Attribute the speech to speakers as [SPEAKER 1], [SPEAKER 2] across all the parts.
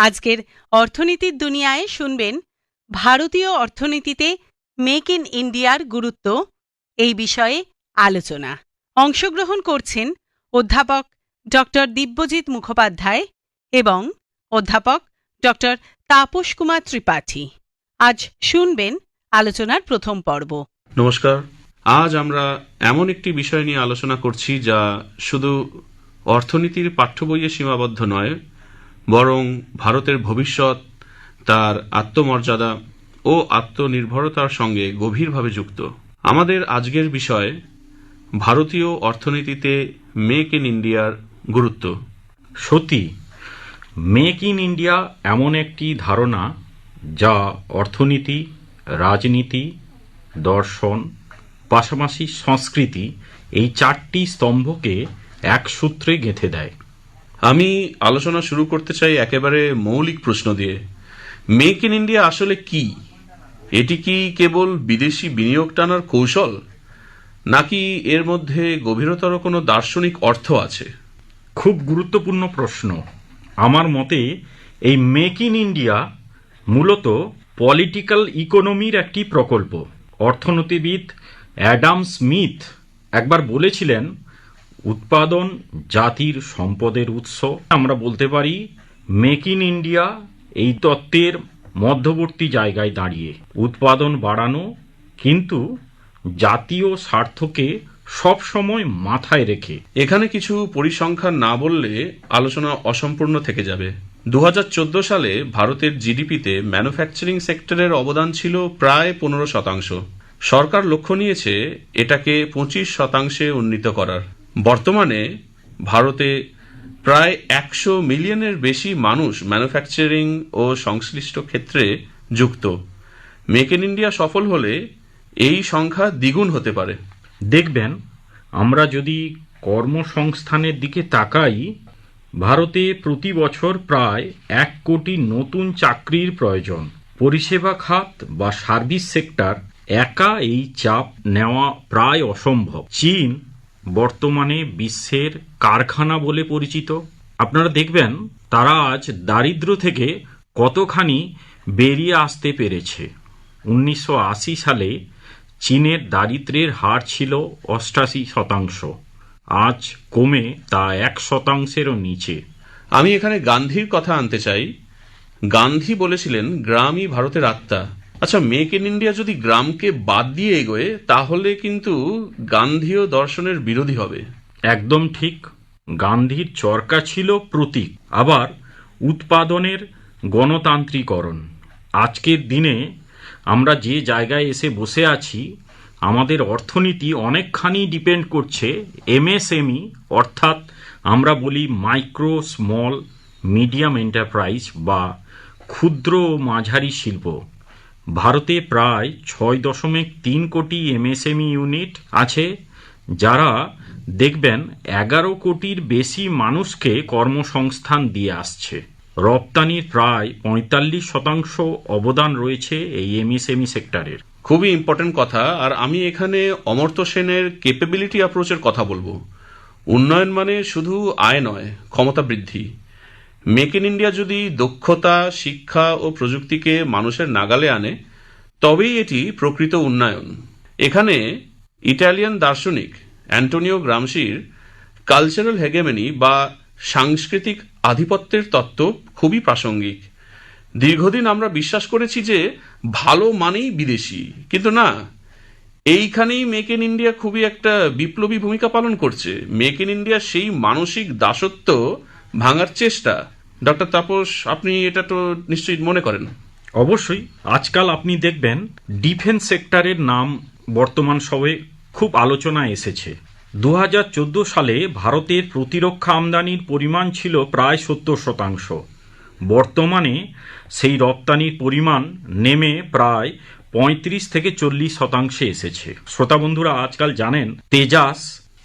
[SPEAKER 1] আজকের অর্থনীতির দুনিয়ায় শুনবেন ভারতীয় অর্থনীতিতে মেক ইন ইন্ডিয়ার গুরুত্ব এই বিষয়ে আলোচনা। অংশগ্রহণ করছেন অধ্যাপক ডক্টর দিব্যজিৎ মুখোপাধ্যায় এবং অধ্যাপক ডক্টর তাপস কুমার ত্রিপাঠী। আজ শুনবেন আলোচনার প্রথম পর্ব।
[SPEAKER 2] নমস্কার। আজ আমরা এমন একটি বিষয় নিয়ে আলোচনা করছি যা শুধু অর্থনীতির পাঠ্য বইয়ে সীমাবদ্ধ নয়, বরং ভারতের ভবিষ্যৎ, তার আত্মমর্যাদা ও আত্মনির্ভরতার সঙ্গে গভীরভাবে যুক্ত। আমাদের আজকের বিষয় ভারতীয় অর্থনীতিতে মেক ইন ইন্ডিয়ার গুরুত্ব।
[SPEAKER 3] সত্যি, মেক ইন ইন্ডিয়া এমন একটি ধারণা যা অর্থনীতি, রাজনীতি, দর্শন, পাশাপাশি সংস্কৃতি এই চারটি স্তম্ভকে এক সূত্রে গেঁথে দেয়।
[SPEAKER 2] আমি আলোচনা শুরু করতে চাই একেবারে মৌলিক প্রশ্ন দিয়ে। মেক ইন ইন্ডিয়া আসলে কি? এটি কি কেবল বিদেশি বিনিয়োগ টানার কৌশল, নাকি এর মধ্যে গভীরতর কোনো দার্শনিক অর্থ আছে?
[SPEAKER 3] খুব গুরুত্বপূর্ণ প্রশ্ন। আমার মতে এই মেক ইন ইন্ডিয়া মূলত পলিটিক্যাল ইকোনমির একটি প্রকল্প। অর্থনীতিবিদ অ্যাডাম স্মিথ একবার বলেছিলেন, উৎপাদন জাতির সম্পদের উৎস। আমরা বলতে পারি মেক ইন ইন্ডিয়া এই তত্ত্বের মধ্যবর্তী জায়গায় দাঁড়িয়ে উৎপাদন বাড়ানো, কিন্তু জাতীয় স্বার্থকে সব সময় মাথায় রেখে।
[SPEAKER 2] এখানে কিছু পরিসংখ্যান না বললে আলোচনা অসম্পূর্ণ থেকে যাবে। 2014 সালে ভারতের জিডিপিতে ম্যানুফ্যাকচারিং সেক্টরের অবদান ছিল প্রায় 15%। সরকার লক্ষ্য নিয়েছে এটাকে 25%-এ উন্নীত করার। বর্তমানে ভারতে প্রায় 100 মিলিয়নের বেশি মানুষ ম্যানুফ্যাকচারিং ও সংশ্লিষ্ট ক্ষেত্রে যুক্ত। মেক ইন ইন্ডিয়া সফল হলে এই সংখ্যা দ্বিগুণ হতে পারে।
[SPEAKER 3] দেখবেন, আমরা যদি কর্মসংস্থানের দিকে তাকাই, ভারতে প্রতি বছর প্রায় 1 কোটি নতুন চাকরির প্রয়োজন। পরিষেবা খাত বা সার্ভিস সেক্টর একা এই চাপ নেওয়া প্রায় অসম্ভব। চীন বর্তমানে বিশ্বের কারখানা বলে পরিচিত। আপনারা দেখবেন তারা আজ দারিদ্র্য থেকে কতখানি বেরিয়ে আসতে পেরেছে। 1980 সালে চীনের দারিদ্র্যের হার ছিল 88%, আজ কমে তা 1%-এরও নিচে।
[SPEAKER 2] আমি এখানে গান্ধীর কথা আনতে চাই। গান্ধী বলেছিলেন, গ্রামই ভারতের আত্মা। আচ্ছা, মেক ইন ইন্ডিয়া যদি গ্রামকে বাদ দিয়ে এগোয়, তাহলে কিন্তু গান্ধীয় দর্শনের বিরোধী হবে।
[SPEAKER 3] একদম ঠিক। গান্ধীর চরকা ছিল প্রতীক, আবার উৎপাদনের গণতান্ত্রিকরণ। আজকের দিনে আমরা যে জায়গায় এসে বসে আছি, আমাদের অর্থনীতি অনেকখানি ডিপেন্ড করছে এমএসএমই, অর্থাৎ আমরা বলি মাইক্রো স্মল মিডিয়াম এন্টারপ্রাইজ বা ক্ষুদ্র ও মাঝারি শিল্প। ভারতে প্রায় 6.3 কোটি এমএসএমই ইউনিট আছে, যারা দেখবেন 11 কোটির বেশি মানুষকে কর্মসংস্থান দিয়ে আসছে। রপ্তানির প্রায় 45% অবদান রয়েছে এই এমএসএমই সেক্টরের।
[SPEAKER 2] খুবই ইম্পর্টেন্ট কথা। আর আমি এখানে অমর্ত্য সেনের ক্যাপেবিলিটি অ্যাপ্রোচের কথা বলবো। উন্নয়ন মানে শুধু আয় নয়, ক্ষমতা বৃদ্ধি। মেক ইন ইন্ডিয়া যদি দক্ষতা, শিক্ষা ও প্রযুক্তিকে মানুষের নাগালে আনে, তবেই এটি প্রকৃত উন্নয়ন। এখানে ইটালিয়ান দার্শনিক অ্যান্টোনিও গ্রামশির কালচারাল হেগেমনি বা সাংস্কৃতিক আধিপত্যের তত্ত্ব খুবই প্রাসঙ্গিক। দীর্ঘদিন আমরা বিশ্বাস করেছি যে ভালো মানেই বিদেশি, কিন্তু না, এইখানেই মেক ইন ইন্ডিয়া খুবই একটা বিপ্লবী ভূমিকা পালন করছে। মেক ইন ইন্ডিয়া সেই মানসিক দাসত্ব ভাঙার চেষ্টা। ডক্টর তাপস, আপনি এটা তো নিশ্চয়ই মনে করেন।
[SPEAKER 3] অবশ্যই। আজকাল আপনি দেখবেন ডিফেন্স সেক্টরের নাম বর্তমান সময়ে খুব আলোচনায় এসেছে। 2014 সালে ভারতের প্রতিরক্ষা আমদানির পরিমাণ ছিল প্রায় 70%। বর্তমানে সেই রপ্তানির পরিমাণ নেমে প্রায় 35 থেকে 40% এসেছে। শ্রোতা বন্ধুরা, আজকাল জানেন তেজাস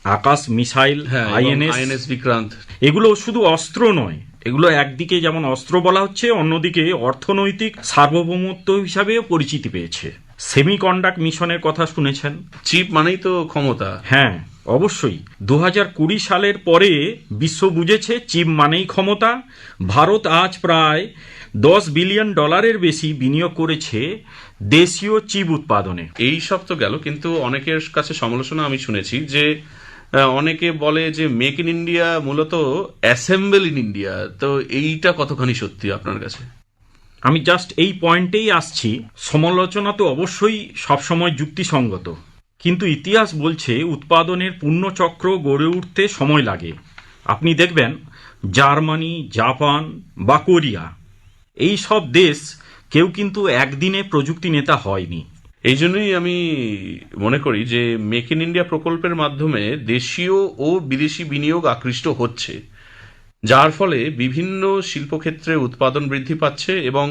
[SPEAKER 3] আকাশ মিসাইল, আইএনএস
[SPEAKER 2] বিক্রান্ত,
[SPEAKER 3] এগুলো শুধু অস্ত্র নয়, এগুলো একদিকে যেমন অস্ত্র বলা হচ্ছে, অন্যদিকে অর্থনৈতিক সার্বভৌমত্ব হিসাবে পরিচিতি পেয়েছে। সেমিকন্ডাক্টর মিশনের কথা শুনেছেন?
[SPEAKER 2] চিপ মানেই তো ক্ষমতা।
[SPEAKER 3] হ্যাঁ, অবশ্যই 2020 সালের পরে বিশ্ব বুঝেছে চিপ মানেই ক্ষমতা। ভারত আজ প্রায় $10 বিলিয়ন বেশি বিনিয়োগ করেছে দেশীয় চিপ উৎপাদনে।
[SPEAKER 2] এই সব তো গেল, কিন্তু অনেকের কাছে সমালোচনা আমি শুনেছি যে অনেকে বলে যে মেক ইন ইন্ডিয়া মূলত অ্যাসেম্বল ইন ইন্ডিয়া। তো এইটা কতখানি সত্যি আপনার কাছে?
[SPEAKER 3] আমি জাস্ট এই পয়েন্টেই আসছি। সমালোচনা তো অবশ্যই সবসময় যুক্তিসঙ্গত, কিন্তু ইতিহাস বলছে উৎপাদনের পূর্ণচক্র গড়ে উঠতে সময় লাগে। আপনি দেখবেন জার্মানি, জাপান বা কোরিয়া, এই সব দেশ কেউ কিন্তু একদিনে প্রযুক্তি নেতা হয়নি।
[SPEAKER 2] এই জন্যই আমি মনে করি যে মেক ইন ইন্ডিয়া প্রকল্পের মাধ্যমে দেশীয় ও বিদেশি বিনিয়োগ আকৃষ্ট হচ্ছে, যার ফলে বিভিন্ন শিল্পক্ষেত্রে উৎপাদন বৃদ্ধি পাচ্ছে এবং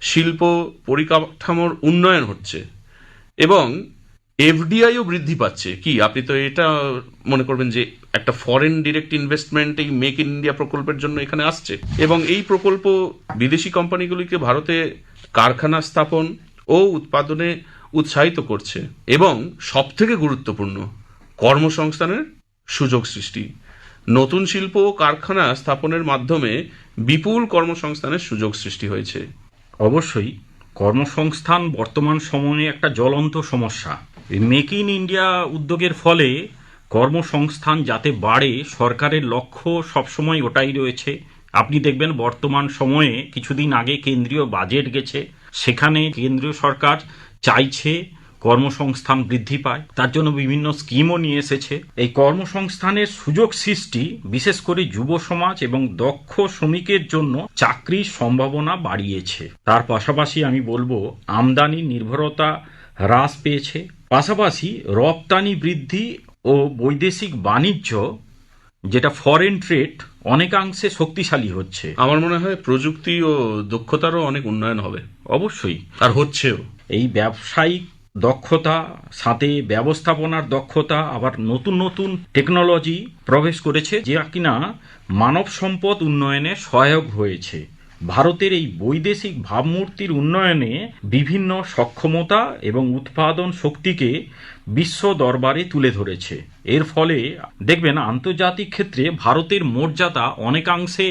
[SPEAKER 2] শিল্প পরিকাঠামোর উন্নয়ন হচ্ছে এবং এফডিআইও বৃদ্ধি পাচ্ছে। কি আপনি তো এটা মনে করবেন যে একটা ফরেন ডিরেক্ট ইনভেস্টমেন্ট এই মেক ইন ইন্ডিয়া প্রকল্পের জন্য এখানে আসছে, এবং এই প্রকল্প বিদেশি কোম্পানিগুলিকে ভারতে কারখানা স্থাপন ও উৎপাদনে উৎসাহিত করছে এবং সবথেকে গুরুত্বপূর্ণ কর্মসংস্থানের সুযোগ সৃষ্টি। নতুন শিল্প ও কারখানা স্থাপনের মাধ্যমে বিপুল কর্মসংস্থানের সুযোগ সৃষ্টি হয়েছে।
[SPEAKER 3] অবশ্যই কর্মসংস্থান বর্তমান সময়ে একটা জ্বলন্ত সমস্যা। এই মেক ইন ইন্ডিয়া উদ্যোগের ফলে কর্মসংস্থান যাতে বাড়ে, সরকারের লক্ষ্য সবসময় ওটাই রয়েছে। আপনি দেখবেন বর্তমান সময়ে কিছুদিন আগে কেন্দ্রীয় বাজেট গেছে, সেখানে কেন্দ্রীয় সরকার চাইছে কর্মসংস্থান বৃদ্ধি পায়, তার জন্য বিভিন্ন স্কিমও নিয়ে এসেছে। এই কর্মসংস্থানের সুযোগ সৃষ্টি বিশেষ করে যুব সমাজ এবং দক্ষ শ্রমিকের জন্য চাকরির সম্ভাবনা বাড়িয়েছে। তার পাশাপাশি আমি বলবো আমদানি নির্ভরতা হ্রাস পেয়েছে, পাশাপাশি রপ্তানি বৃদ্ধি ও বৈদেশিক বাণিজ্য যেটা ফরেন ট্রেড অনেকাংশে শক্তিশালী হচ্ছে।
[SPEAKER 2] আমার মনে হয় প্রযুক্তি ও দক্ষতারও অনেক উন্নয়ন হবে।
[SPEAKER 3] অবশ্যই,
[SPEAKER 2] আর হচ্ছেও।
[SPEAKER 3] এই ব্যবসায়িক দক্ষতা সাথে ব্যবস্থাপনার দক্ষতা, আবার নতুন নতুন টেকনোলজি প্রবেশ করেছে যা কিনা মানব সম্পদ উন্নয়নে সহায়ক হয়েছে। ভারতের এই বৈদেশিক ভাবমূর্তির উন্নয়নে বিভিন্ন সক্ষমতা এবং উৎপাদন শক্তিকে বিশ্ব দরবারে তুলে ধরেছে। এর ফলে দেখবেন আন্তর্জাতিক ক্ষেত্রে ভারতের মর্যাদা অনেকাংশে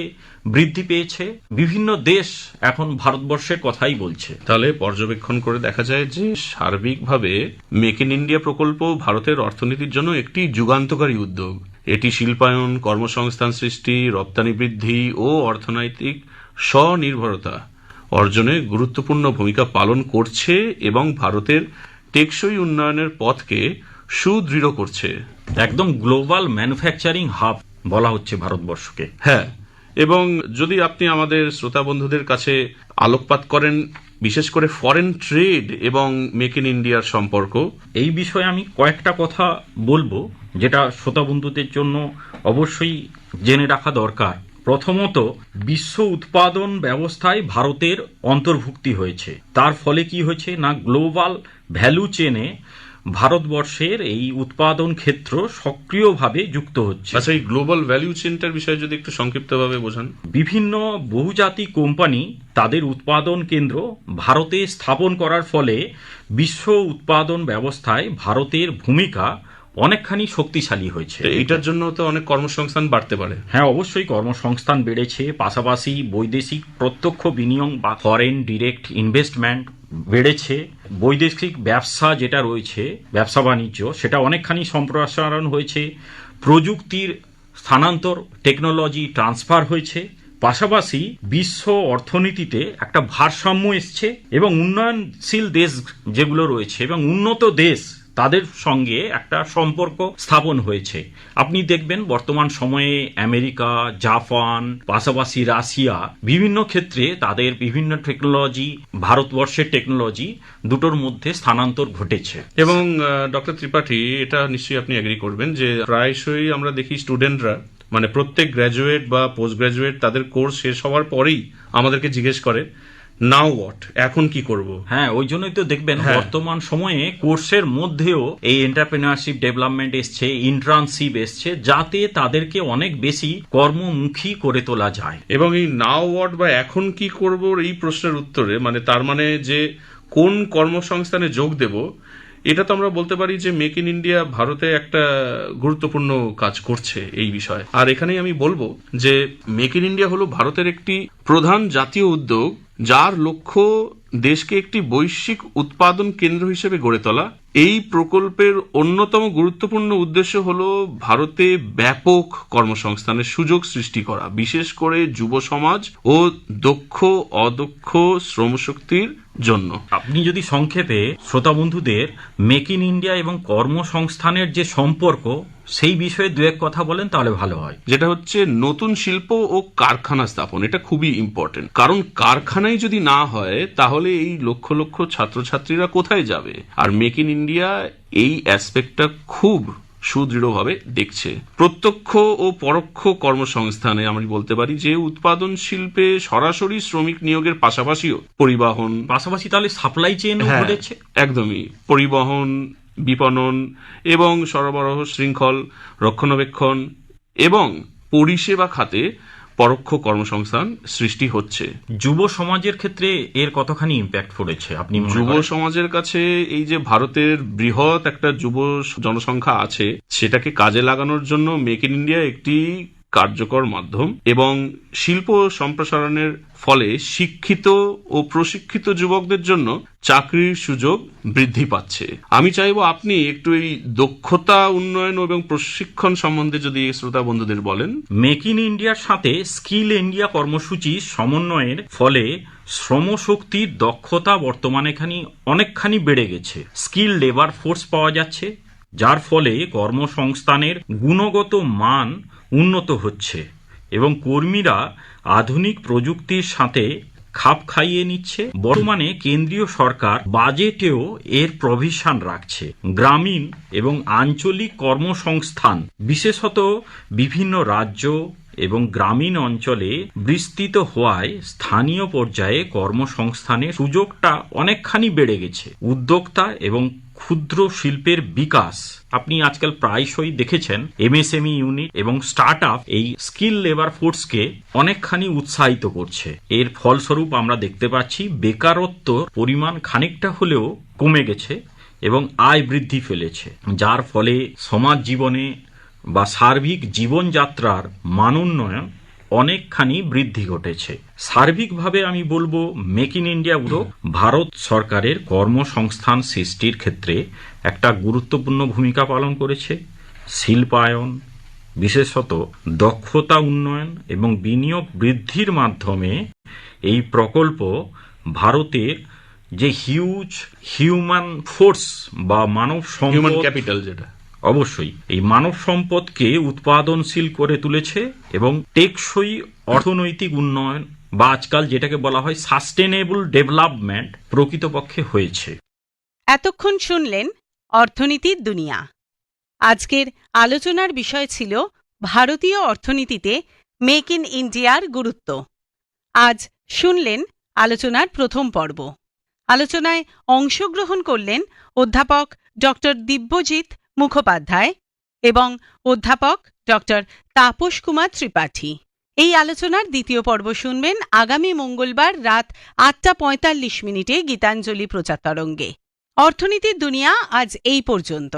[SPEAKER 3] বৃদ্ধি পেয়েছে। বিভিন্ন দেশ এখন ভারতবর্ষের কথাই বলছে।
[SPEAKER 2] তাহলে পর্যবেক্ষণ করে দেখা যায় যে সার্বিকভাবে মেক ইন ইন্ডিয়া প্রকল্প ভারতের অর্থনীতির জন্য একটি যুগান্তকারী উদ্যোগ। এটি শিল্পায়ন, কর্মসংস্থান সৃষ্টি, রপ্তানি বৃদ্ধি ও অর্থনৈতিক স্বনির্ভরতা অর্জনে গুরুত্বপূর্ণ ভূমিকা পালন করছে এবং ভারতের টেকসই উন্নয়নের পথকে সুদৃঢ় করছে।
[SPEAKER 3] একদম গ্লোবাল ম্যানুফ্যাকচারিং হাব বলা হচ্ছে ভারতবর্ষকে।
[SPEAKER 2] হ্যাঁ, এবং যদি আপনি আমাদের শ্রোতা বন্ধুদের কাছে আলোকপাত করেন বিশেষ করে ফরেন ট্রেড এবং মেক ইন ইন্ডিয়ার সম্পর্ক,
[SPEAKER 3] এই বিষয়ে আমি কয়েকটা কথা বলবো যেটা শ্রোতা বন্ধুদের জন্য অবশ্যই জেনে রাখা দরকার। প্রথমত, বিশ্ব উৎপাদন ব্যবস্থায় ভারতের অন্তর্ভুক্তি হয়েছে। তার ফলে কি হয়েছে না, গ্লোবাল ভ্যালু চেনে ভারতবর্ষের এই উৎপাদন ক্ষেত্র সক্রিয়ভাবে যুক্ত হচ্ছে।
[SPEAKER 2] আচ্ছা, এই গ্লোবাল ভ্যালু চেনটার বিষয়ে যদি একটু সংক্ষিপ্তভাবে বোঝান।
[SPEAKER 3] বিভিন্ন বহুজাতিক কোম্পানি তাদের উৎপাদন কেন্দ্র ভারতে স্থাপন করার ফলে বিশ্ব উৎপাদন ব্যবস্থায় ভারতের ভূমিকা অনেকখানি শক্তিশালী হয়েছে।
[SPEAKER 2] এইটার জন্য তো অনেক কর্মসংস্থান বাড়তে পারে।
[SPEAKER 3] হ্যাঁ, অবশ্যই কর্মসংস্থান বেড়েছে, পাশাপাশি বৈদেশিক প্রত্যক্ষ বিনিয়োগ বা ফরেন ডিরেক্ট ইনভেস্টমেন্ট বেড়েছে। বৈদেশিক ব্যবসা যেটা রয়েছে, ব্যবসা বাণিজ্য, সেটা অনেকখানি সম্প্রসারণ হয়েছে। প্রযুক্তির স্থানান্তর, টেকনোলজি ট্রান্সফার হয়েছে। পাশাপাশি বিশ্ব অর্থনীতিতে একটা ভারসাম্য এসছে এবং উন্নয়নশীল দেশ যেগুলো রয়েছে এবং উন্নত দেশ তাদের সঙ্গে একটা সম্পর্ক স্থাপন হয়েছে। আপনি দেখবেন বর্তমান সময়ে আমেরিকা, জাপান, পাশাপাশি রাশিয়া বিভিন্ন ক্ষেত্রে তাদের বিভিন্ন টেকনোলজি, ভারতবর্ষের টেকনোলজি দুটোর মধ্যে স্থানান্তর ঘটেছে।
[SPEAKER 2] এবং ডক্টর ত্রিপাঠী, এটা নিশ্চয়ই আপনি এগ্রি করবেন যে প্রায়শই আমরা দেখি স্টুডেন্টরা, মানে প্রত্যেক গ্র্যাজুয়েট বা পোস্ট গ্র্যাজুয়েট তাদের কোর্স শেষ হওয়ার পরেই আমাদেরকে জিজ্ঞেস করে নাও হোয়াট, এখন কি করব।
[SPEAKER 3] হ্যাঁ, ওই জন্যই তো দেখবেন বর্তমান সময়ে কোর্সের মধ্যেও এই এন্টারপ্রেনারশিপ ডেভেলপমেন্ট এসছে, ইন্টার্নশিপ এসছে, যাতে তাদেরকে অনেক বেশি কর্মমুখী করে তোলা যায়।
[SPEAKER 2] এবং এই নাও হোয়াট বা এখন কি করব এই প্রশ্নের উত্তরে, মানে তার মানে যে কোন কর্মসংস্থানে যোগ দেব, এটা তো আমরা বলতে পারি যে মেক ইন ইন্ডিয়া ভারতে একটা গুরুত্বপূর্ণ কাজ করছে এই বিষয়ে। আর এখানেই আমি বলবো যে মেক ইন ইন্ডিয়া হলো ভারতের একটি প্রধান জাতীয় উদ্যোগ, যার লক্ষ্য দেশকে একটি বৈশ্বিক উৎপাদন কেন্দ্র হিসেবে গড়ে তোলা। এই প্রকল্পের অন্যতম গুরুত্বপূর্ণ উদ্দেশ্য হলো ভারতে ব্যাপক কর্মসংস্থানের সুযোগ সৃষ্টি করা, বিশেষ করে যুব সমাজ ও দক্ষ অদক্ষ শ্রমশক্তির জন্য।
[SPEAKER 3] আপনি যদি সংক্ষেপে শ্রোতা বন্ধুদের মেক ইন ইন্ডিয়া এবং কর্মসংস্থানের যে সম্পর্ক সেই বিষয়ে দু এক কথা বলেন তাহলে ভালো হয়।
[SPEAKER 2] যেটা হচ্ছে নতুন শিল্প ও কারখানা স্থাপন, এটা খুবই ইম্পর্টেন্ট, কারণ কারখানাই যদি না হয় তাহলে এই লক্ষ লক্ষ ছাত্রছাত্রীরা কোথায় যাবে? আর মেক ইন ইন্ডিয়া এই অ্যাসপেক্টটা খুব সুদৃঢ়ভাবে দেখছে। প্রত্যক্ষ ও পরোক্ষ কর্মসংস্থানে আমি বলতে পারি যে উৎপাদন শিল্পে সরাসরি শ্রমিক নিয়োগের পাশাপাশিও পরিবহন,
[SPEAKER 3] পাশাপাশি তাহলে সাপ্লাই চেইন ঘটেছে।
[SPEAKER 2] একদমই, পরিবহন, বিপণন এবং সরবরাহ শৃঙ্খল রক্ষণাবেক্ষণ এবং পরিষেবা খাতে পরোক্ষ কর্মসংস্থান সৃষ্টি হচ্ছে।
[SPEAKER 3] যুব সমাজের ক্ষেত্রে এর কতখানি ইম্প্যাক্ট পড়েছে আপনি মনে
[SPEAKER 2] যুব
[SPEAKER 3] করেন?
[SPEAKER 2] সমাজের কাছে এই যে ভারতের বৃহৎ একটা যুব জনসংখ্যা আছে, সেটাকে কাজে লাগানোর জন্য মেক ইন ইন্ডিয়া একটি কার্যকর মাধ্যম এবং শিল্প সম্প্রসারণের ফলে শিক্ষিত ও প্রশিক্ষিত যুবকদের জন্য চাকরির সুযোগ বৃদ্ধি পাচ্ছে। আমি চাইবো আপনি একটু এই দক্ষতা উন্নয়ন এবং প্রশিক্ষণ সম্বন্ধে যদি শ্রোতা বন্ধুদের বলেন।
[SPEAKER 3] মেক ইন ইন্ডিয়ার সাথে স্কিল ইন্ডিয়া কর্মসূচি সমন্বয়ের ফলে শ্রমশক্তির দক্ষতা বর্তমানে অনেকখানি বেড়ে গেছে। স্কিল লেবার ফোর্স পাওয়া যাচ্ছে, যার ফলে কর্মসংস্থানের গুণগত মান উন্নত হচ্ছে এবং কর্মীরা আধুনিক প্রযুক্তির সাথে খাপ খাইয়ে নিচ্ছে। বর্তমানে কেন্দ্রীয় সরকার বাজেটেও এর প্রভিশন রাখছে। গ্রামীণ এবং আঞ্চলিক কর্মসংস্থান বিশেষত বিভিন্ন রাজ্য এবং গ্রামীণ অঞ্চলে বিস্তৃত হওয়ায় স্থানীয় পর্যায়ে কর্মসংস্থানের সুযোগটা অনেকখানি বেড়ে গেছে। উদ্যোক্তা এবং ক্ষুদ্র শিল্পের বিকাশ আপনি আজকাল প্রায়শই দেখেছেন। এমএসএমই ইউনিট এবং স্টার্ট আপ এই স্কিল লেবার ফোর্সকে অনেকখানি উৎসাহিত করছে। এর ফলস্বরূপ আমরা দেখতে পাচ্ছি বেকারত্ব পরিমাণ খানিকটা হলেও কমে গেছে এবং আয় বৃদ্ধি ফেলেছে, যার ফলে সমাজ জীবনে বা সার্বিক জীবনযাত্রার মানোন্নয়ন অনেকখানি বৃদ্ধি ঘটেছে। সার্বিকভাবে আমি বলবো মেক ইন ইন্ডিয়া উদ্যোগ ভারত সরকারের কর্মসংস্থান সৃষ্টির ক্ষেত্রে একটা গুরুত্বপূর্ণ ভূমিকা পালন করেছে। শিল্পায়ন, বিশেষত দক্ষতা উন্নয়ন এবং বিনিয়োগ বৃদ্ধির মাধ্যমে এই প্রকল্প ভারতের যে হিউজ হিউম্যান ফোর্স বা মানব
[SPEAKER 2] হিউম্যান
[SPEAKER 3] সম্পদ,
[SPEAKER 2] ক্যাপিটাল, যেটা
[SPEAKER 3] অবশ্যই এই মানব সম্পদকে উৎপাদনশীল করে তুলেছে এবং টেকসই অর্থনৈতিক উন্নয়ন বা আজকাল যেটাকে বলা হয় সাস্টেনেবল ডেভেলপমেন্ট প্রকৃতপক্ষে হয়েছে।
[SPEAKER 1] এতক্ষণ শুনলেন অর্থনীতির দুনিয়া। আজকের আলোচনার বিষয় ছিল ভারতীয় অর্থনীতিতে মেক ইন ইন্ডিয়ার গুরুত্ব। আজ শুনলেন আলোচনার প্রথম পর্ব। আলোচনায় অংশগ্রহণ করলেন অধ্যাপক ডক্টর দিব্যজিৎ মুখোপাধ্যায় এবং অধ্যাপক ডক্টর তাপস কুমার ত্রিপাঠী। এই আলোচনার দ্বিতীয় পর্ব শুনবেন আগামী মঙ্গলবার রাত 8:45 গীতাঞ্জলি প্রচার তরঙ্গে। অর্থনীতির দুনিয়া আজ এই পর্যন্ত।